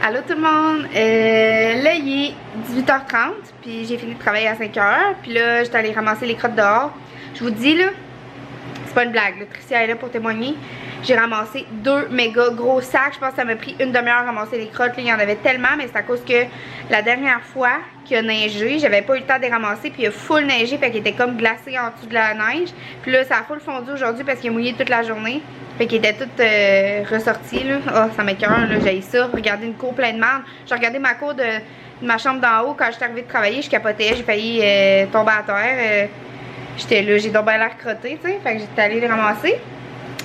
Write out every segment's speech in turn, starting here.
Allô tout le monde, là il est 18h30, puis j'ai fini de travailler à 5h, puis là j'étais allée ramasser les crottes dehors. Je vous dis là, c'est pas une blague, là, Tricia est là pour témoigner. J'ai ramassé 2 méga gros sacs, je pense que ça m'a pris une demi-heure à ramasser les crottes, là, il y en avait tellement, mais c'est à cause que la dernière fois qu'il a neigé, j'avais pas eu le temps de les ramasser, puis il a full neigé, fait qu'il était comme glacé en dessous de la neige. Puis là ça a full fondu aujourd'hui parce qu'il a mouillé toute la journée. Fait qu'il était tout ressorti là. Oh, ça m'écoeure là, j'ai ça. Regardez une cour pleine de marde. J'ai regardé ma cour de ma chambre d'en haut quand j'étais arrivée de travailler. Je capotais, j'ai failli tomber à terre. J'étais là, j'ai tombé à l'air crotté, tu sais. Fait que j'étais allée les ramasser.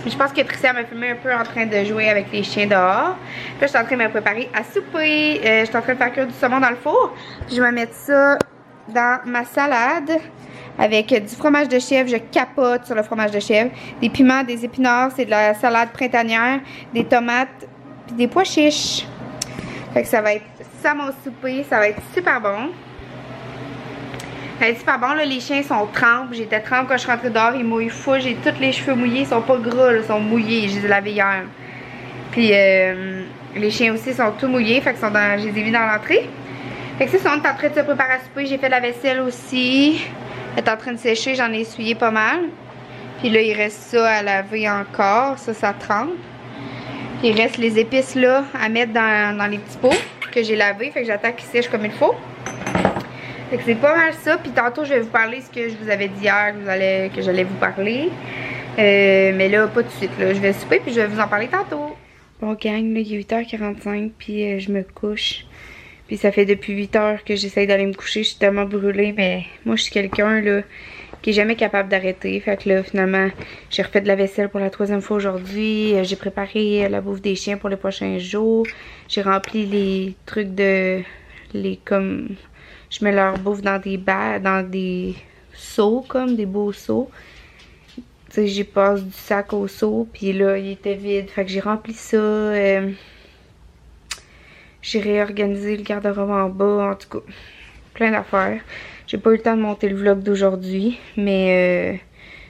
Je pense que Tricia m'a filmé un peu en train de jouer avec les chiens dehors. Puis là, je suis en train de me préparer à souper. Je suis en train de faire cuire du saumon dans le four. Puis je vais mettre ça dans ma salade. Avec du fromage de chèvre, je capote sur le fromage de chèvre. Des piments, des épinards, c'est de la salade printanière, des tomates, puis des pois chiches. Fait que ça va être ça mon souper, ça va être super bon. Ça va être super bon, là, les chiens sont trempes. J'étais trempe quand je suis rentrée dehors, ils mouillent fou. J'ai tous les cheveux mouillés, ils sont pas gras, là, ils sont mouillés, je les ai lavés hier. Puis les chiens aussi sont tout mouillés, fait que je les ai mis dans l'entrée. Fait que c'est ça, on est en train de se préparer à souper, j'ai fait la vaisselle aussi. Elle est en train de sécher, j'en ai essuyé pas mal. Puis là, il reste ça à laver encore. Ça trempe. Puis il reste les épices là à mettre dans les petits pots que j'ai lavés. Fait que j'attends qu'ils sèchent comme il faut. Fait que c'est pas mal ça. Puis tantôt, je vais vous parler ce que je vous avais dit hier que j'allais vous parler. Mais là, pas tout de suite. Là. Je vais souper puis je vais vous en parler tantôt. Bon gang, là, il est 8h45 puis je me couche. Puis ça fait depuis 8 heures que j'essaye d'aller me coucher. Je suis tellement brûlée, mais moi je suis quelqu'un là qui est jamais capable d'arrêter. Fait que là finalement j'ai refait de la vaisselle pour la 3e fois aujourd'hui. J'ai préparé la bouffe des chiens pour les prochains jours. J'ai rempli les trucs comme je mets leur bouffe dans des seaux comme des beaux seaux. Tu sais, j'y passe du sac au seau. Puis là il était vide. Fait que j'ai rempli ça. J'ai réorganisé le garde-robe en bas, en tout cas, plein d'affaires. J'ai pas eu le temps de monter le vlog d'aujourd'hui, mais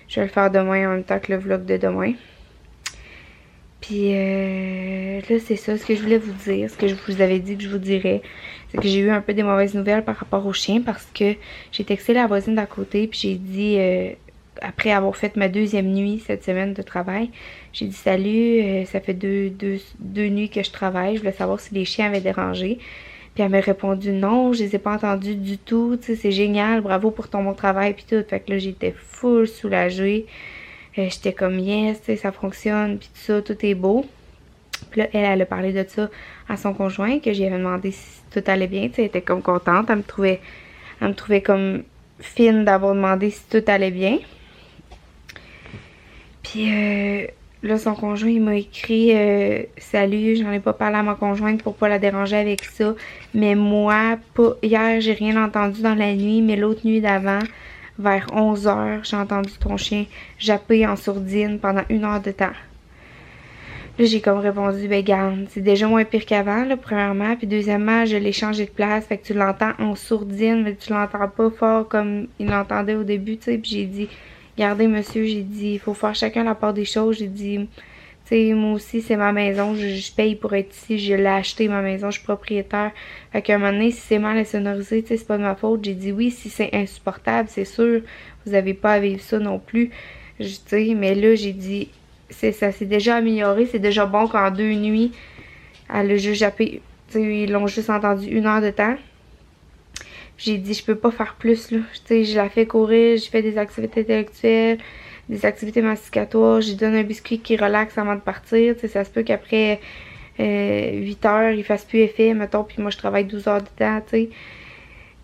je vais le faire demain en même temps que le vlog de demain. Puis là, c'est ça, ce que je voulais vous dire, ce que je vous avais dit que je vous dirais, c'est que j'ai eu un peu des mauvaises nouvelles par rapport aux chiens parce que j'ai texté la voisine d'à côté puis j'ai dit... après avoir fait ma 2e nuit cette semaine de travail, j'ai dit salut, ça fait deux nuits que je travaille, je voulais savoir si les chiens avaient dérangé. Puis elle m'a répondu non, je les ai pas entendus du tout, tu sais, c'est génial, bravo pour ton bon travail puis tout. Fait que là j'étais full soulagée, j'étais comme yes, tu sais, ça fonctionne puis tout ça, tout est beau. Puis là elle a parlé de ça à son conjoint, que j'y avais demandé si tout allait bien, tu sais, elle était comme contente, elle me trouvait comme fine d'avoir demandé si tout allait bien. Puis là, son conjoint, il m'a écrit salut, j'en ai pas parlé à ma conjointe pour pas la déranger avec ça. Mais moi, hier, j'ai rien entendu dans la nuit, mais l'autre nuit d'avant, vers 11h, j'ai entendu ton chien japper en sourdine pendant 1 heure de temps. Là, j'ai comme répondu, ben garde, c'est déjà moins pire qu'avant, là, premièrement. Puis deuxièmement, je l'ai changé de place, fait que tu l'entends en sourdine, mais tu l'entends pas fort comme il l'entendait au début, tu sais. Puis j'ai dit... Regardez monsieur, j'ai dit, il faut faire chacun la part des choses. J'ai dit, tu sais, moi aussi, c'est ma maison, je paye pour être ici, je l'ai acheté ma maison, je suis propriétaire. Fait qu'à un moment donné, si c'est mal insonorisé, tu sais, c'est pas de ma faute. J'ai dit, oui, si c'est insupportable, c'est sûr, vous avez pas à vivre ça non plus. Tu sais, mais là, j'ai dit, ça s'est déjà amélioré, c'est déjà bon qu'en 2 nuits, elle a juste jappé, tu sais, ils l'ont juste entendu 1 heure de temps. J'ai dit, je peux pas faire plus, là. Tu sais, je la fais courir, je fais des activités intellectuelles, des activités masticatoires, je lui donne un biscuit qui relaxe avant de partir. Tu sais, ça se peut qu'après 8 heures, il fasse plus effet, mettons, puis moi, je travaille 12 heures de temps, tu sais.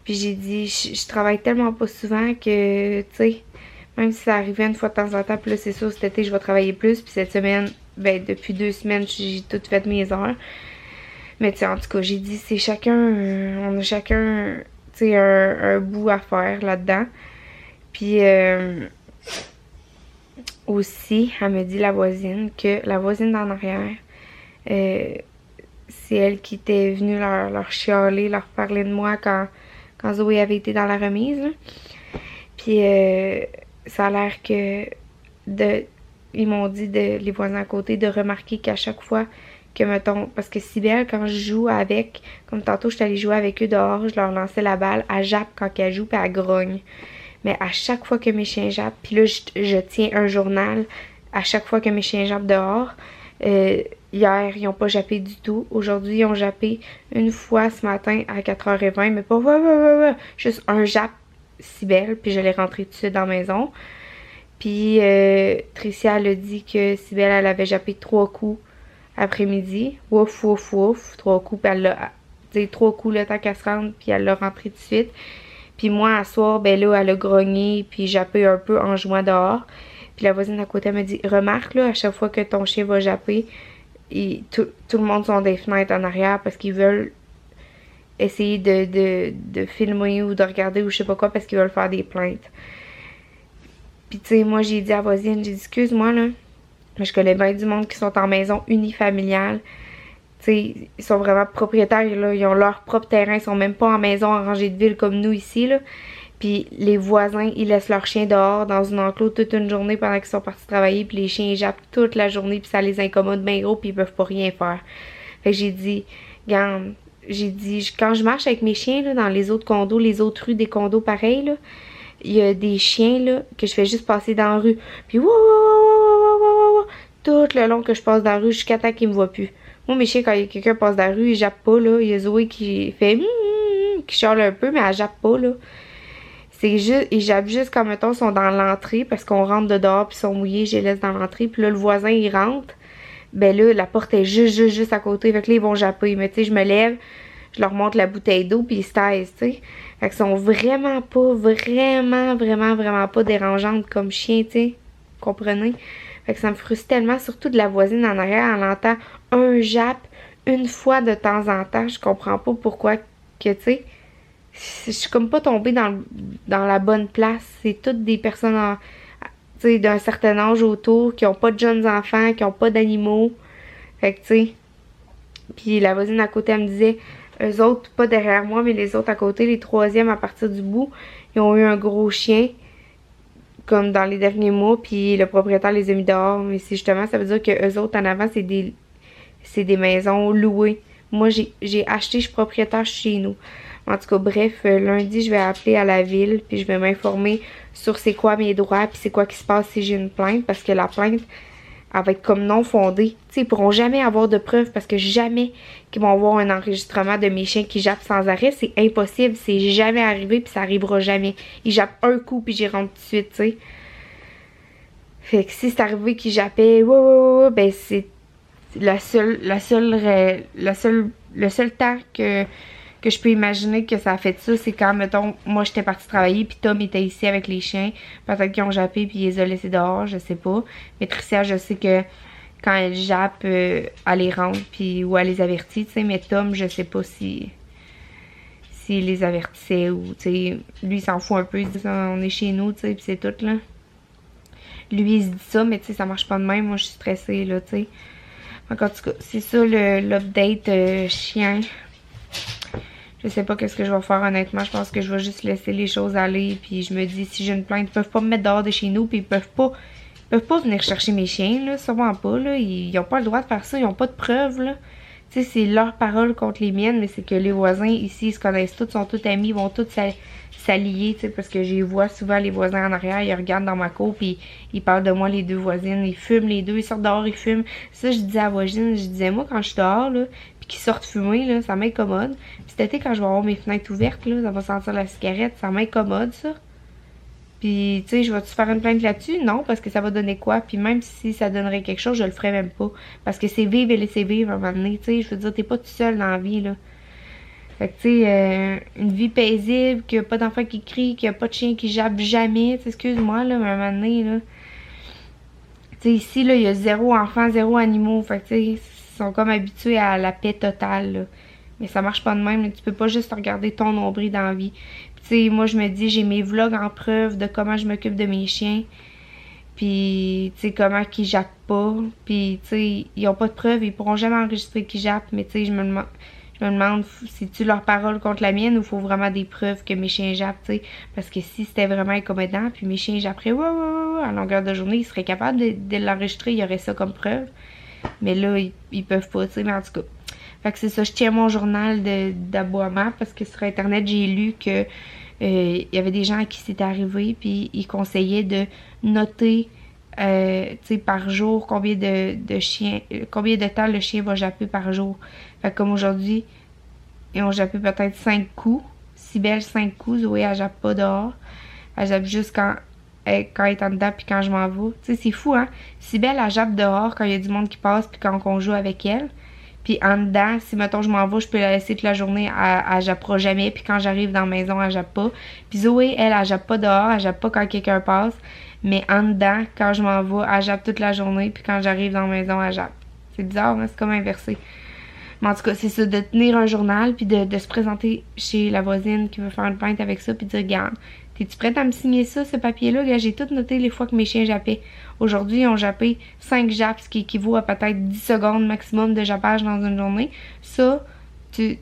Puis j'ai dit, je travaille tellement pas souvent que, tu sais, même si ça arrivait une fois de temps en temps, puis là, c'est sûr, cet été, je vais travailler plus, puis cette semaine, ben, depuis 2 semaines, j'ai tout fait mes heures. Mais tu sais, en tout cas, j'ai dit, c'est chacun, on a chacun... un bout à faire là-dedans. Puis aussi, elle me dit la voisine que la voisine d'en arrière, c'est elle qui était venue leur chialer, leur parler de moi quand Zoé avait été dans la remise. Là. Puis ça a l'air que ils m'ont dit, les voisins à côté, de remarquer qu'à chaque fois que, mettons, parce que Cybèle, quand je joue avec, comme tantôt, je suis allée jouer avec eux dehors, je leur lançais la balle, elle jappe quand elle joue, puis elle grogne. Mais à chaque fois que mes chiens jappent, puis là, je tiens un journal à chaque fois que mes chiens jappent dehors. Hier, ils n'ont pas jappé du tout. Aujourd'hui, ils ont jappé une fois ce matin à 4h20, mais pas juste un jappe Cybèle, puis je l'ai rentré tout de suite dans la maison. Puis Tricia, elle a dit que Cybèle, elle avait jappé 3 coups après-midi. Ouf, ouf, ouf. 3 coups, puis elle l'a... Tu sais, 3 coups le temps qu'elle se rende, puis elle l'a rentré tout de suite. Puis moi, à soir, ben là, elle a grogné, puis jappé un peu en jouant dehors. Puis la voisine à côté m'a dit, remarque là, à chaque fois que ton chien va japper, tout le monde sont des fenêtres en arrière parce qu'ils veulent essayer de filmer ou de regarder ou je sais pas quoi parce qu'ils veulent faire des plaintes. Puis tu sais, moi j'ai dit à la voisine, j'ai dit excuse-moi là, mais je connais bien du monde qui sont en maison unifamiliale. Tu sais, ils sont vraiment propriétaires là, ils ont leur propre terrain, ils sont même pas en maison en rangée de ville comme nous ici là. Puis les voisins, ils laissent leurs chiens dehors dans une enclos toute une journée pendant qu'ils sont partis travailler. Puis les chiens ils jappent toute la journée puis ça les incommode bien gros puis ils peuvent pas rien faire. Fait que j'ai dit, regarde, j'ai dit, quand je marche avec mes chiens là, dans les autres condos, les autres rues des condos pareils là, il y a des chiens là que je fais juste passer dans la rue. Puis tout le long que je passe dans la rue jusqu'à temps qu'ils me voient plus. Moi mes chiens quand quelqu'un passe dans la rue, ils jappent pas là. Il y a Zoé qui fait qui chiale un peu mais elle jappe pas là. C'est juste, ils jappent juste quand, mettons, ils sont dans l'entrée parce qu'on rentre de dehors puis ils sont mouillés, je les laisse dans l'entrée. Puis là, le voisin, il rentre. Ben là, la porte est juste à côté. Fait que là, ils vont japper. Mais tu sais, je me lève, je leur montre la bouteille d'eau puis ils se taisent, tu sais. Fait qu'ils sont vraiment pas dérangeantes comme chiens, tu sais. Comprenez? Fait que ça me frustre tellement, surtout de la voisine en arrière. Elle entend un jappe une fois de temps en temps. Je comprends pas pourquoi que, tu sais. Je suis comme pas tombée dans la bonne place. C'est toutes des personnes d'un certain âge autour qui ont pas de jeunes enfants, qui ont pas d'animaux. Fait que tu sais. Puis la voisine à côté, elle me disait, eux autres, pas derrière moi, mais les autres à côté, les troisièmes à partir du bout, ils ont eu un gros chien, comme dans les derniers mois, puis le propriétaire les a mis dehors. Mais c'est justement, ça veut dire que eux autres en avant, c'est des maisons louées. Moi, j'ai acheté, je suis propriétaire chez nous. En tout cas, bref, lundi, je vais appeler à la ville, puis je vais m'informer sur c'est quoi mes droits, puis c'est quoi qui se passe si j'ai une plainte, parce que la plainte, elle va être comme non fondée. Tu sais, ils pourront jamais avoir de preuves, parce que jamais qu'ils vont avoir un enregistrement de mes chiens qui jappent sans arrêt. C'est impossible, c'est jamais arrivé, puis ça arrivera jamais. Ils jappent un coup, puis j'y rentre tout de suite, tu sais. Fait que si c'est arrivé qu'ils jappaient, ben c'est le seul temps que je peux imaginer que ça a fait ça, c'est quand, mettons, moi j'étais partie travailler, puis Tom était ici avec les chiens. Peut-être qu'ils ont jappé, puis ils les ont laissés dehors, je sais pas. Mais Tricia, je sais que quand elle jappe, elle les rentre, puis ou elle les avertit, tu sais. Mais Tom, je sais pas s'il les avertissait, ou, tu sais, lui, il s'en fout un peu. Il se dit, on est chez nous, tu sais, puis c'est tout, là. Lui, il se dit ça, mais tu sais, ça marche pas de même. Moi, je suis stressée, là, tu sais. En tout cas, c'est ça, l'update chien. Je sais pas qu'est-ce que je vais faire honnêtement. Je pense que je vais juste laisser les choses aller. Puis je me dis, si j'ai une plainte, ils peuvent pas me mettre dehors de chez nous. Puis ils peuvent pas venir chercher mes chiens, là. Sûrement pas, là. Ils ont pas le droit de faire ça. Ils ont pas de preuves, là. Tu sais, c'est leur parole contre les miennes. Mais c'est que les voisins ici, ils se connaissent tous, sont tous amis. Ils vont tous s'allier, tu sais. Parce que j'y vois souvent les voisins en arrière. Ils regardent dans ma cour. Puis ils parlent de moi, les deux voisines. Ils fument les deux. Ils sortent dehors, ils fument. Ça, je disais à la voisine. Je disais, moi, quand je suis dehors, là, qui sortent fumer, là, ça m'incommode. Puis cet été, quand je vais avoir mes fenêtres ouvertes, là, ça va sentir la cigarette, ça m'incommode, ça. Puis, tu sais, je vais-tu faire une plainte là-dessus? Non, parce que ça va donner quoi? Puis même si ça donnerait quelque chose, je le ferais même pas. Parce que c'est vivre et laisser vivre à un moment donné, tu sais. Je veux dire, t'es pas tout seul dans la vie, là. Fait que, tu sais, une vie paisible, qu'il n'y a pas d'enfant qui crie, qu'il n'y a pas de chien qui jappe jamais, tu sais, excuse-moi, là, mais à un moment donné, là. Tu sais, ici, là, il y a 0 enfant, 0 animaux. Fait que, tu sais, sont comme habitués à la paix totale, là. Mais ça marche pas de même, là. Tu peux pas juste regarder ton nombril dans la vie. Puis, tu sais, moi, je me dis, j'ai mes vlogs en preuve de comment je m'occupe de mes chiens. Puis, tu sais, comment qu'ils jappent pas. Puis, tu sais, ils ont pas de preuves, ils pourront jamais enregistrer qu'ils jappent. Mais, tu sais, je me demande si tu leur parole contre la mienne ou faut vraiment des preuves que mes chiens jappent, tu sais. Parce que si c'était vraiment incommodant, puis mes chiens japperaient à longueur de journée, ils seraient capables de l'enregistrer, il y aurait ça comme preuve. Mais là, ils peuvent pas, tu sais, mais en tout cas. Fait que c'est ça, je tiens mon journal d'aboiement parce que sur Internet, j'ai lu que il y avait des gens à qui c'était arrivé, puis ils conseillaient de noter, tu sais, par jour, combien de temps le chien va japper par jour. Fait que comme aujourd'hui, ils ont jappé peut-être 5 coups. Cybelle, 5 coups. Zoé, elle jappe pas dehors. Elle jappe juste quand elle est en dedans puis quand je m'en vais. Tu sais, c'est fou, hein? Cybelle, elle jappe dehors quand il y a du monde qui passe puis quand on joue avec elle. Puis en dedans, si mettons je m'en vais, je peux la laisser toute la journée, elle jappera jamais. Puis quand j'arrive dans la maison, elle jappe pas. Puis Zoé, elle jappe pas dehors, elle jappe pas quand quelqu'un passe. Mais en dedans, quand je m'en vais, elle jappe toute la journée. Puis quand j'arrive dans la maison, elle jappe. C'est bizarre, hein? C'est comme inversé. Mais en tout cas, c'est ça, de tenir un journal, puis de se présenter chez la voisine qui veut faire une pinte avec ça, puis de dire, regarde, t'es-tu prête à me signer ça, ce papier-là? Regarde, j'ai tout noté les fois que mes chiens jappaient. Aujourd'hui, ils ont jappé 5 jappes, ce qui équivaut à peut-être 10 secondes maximum de jappage dans une journée. Ça, tu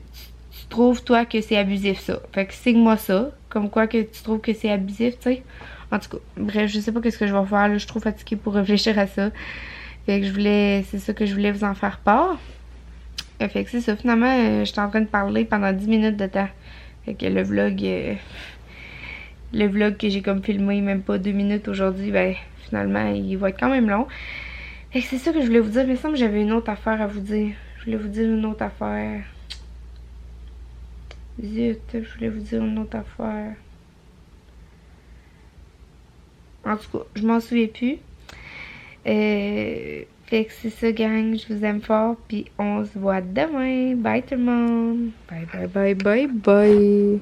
trouves, toi, que c'est abusif, ça. Fait que signe-moi ça, comme quoi que tu trouves que c'est abusif, tu sais. En tout cas, bref, je sais pas qu'est-ce que je vais faire, là, je suis trop fatiguée pour réfléchir à ça. Fait que c'est ça que je voulais vous en faire part. Fait que c'est ça, finalement, j'étais en train de parler pendant 10 minutes de temps. Fait que le vlog que j'ai comme filmé, même pas 2 minutes aujourd'hui, ben finalement, il va être quand même long. Fait que c'est ça que je voulais vous dire. Mais il me semble que j'avais une autre affaire à vous dire. Je voulais vous dire une autre affaire. Zut, je voulais vous dire une autre affaire. En tout cas, je m'en souviens plus. Fait que c'est ça, gang. Je vous aime fort. Puis on se voit demain. Bye tout le monde. Bye, bye, bye, bye, bye.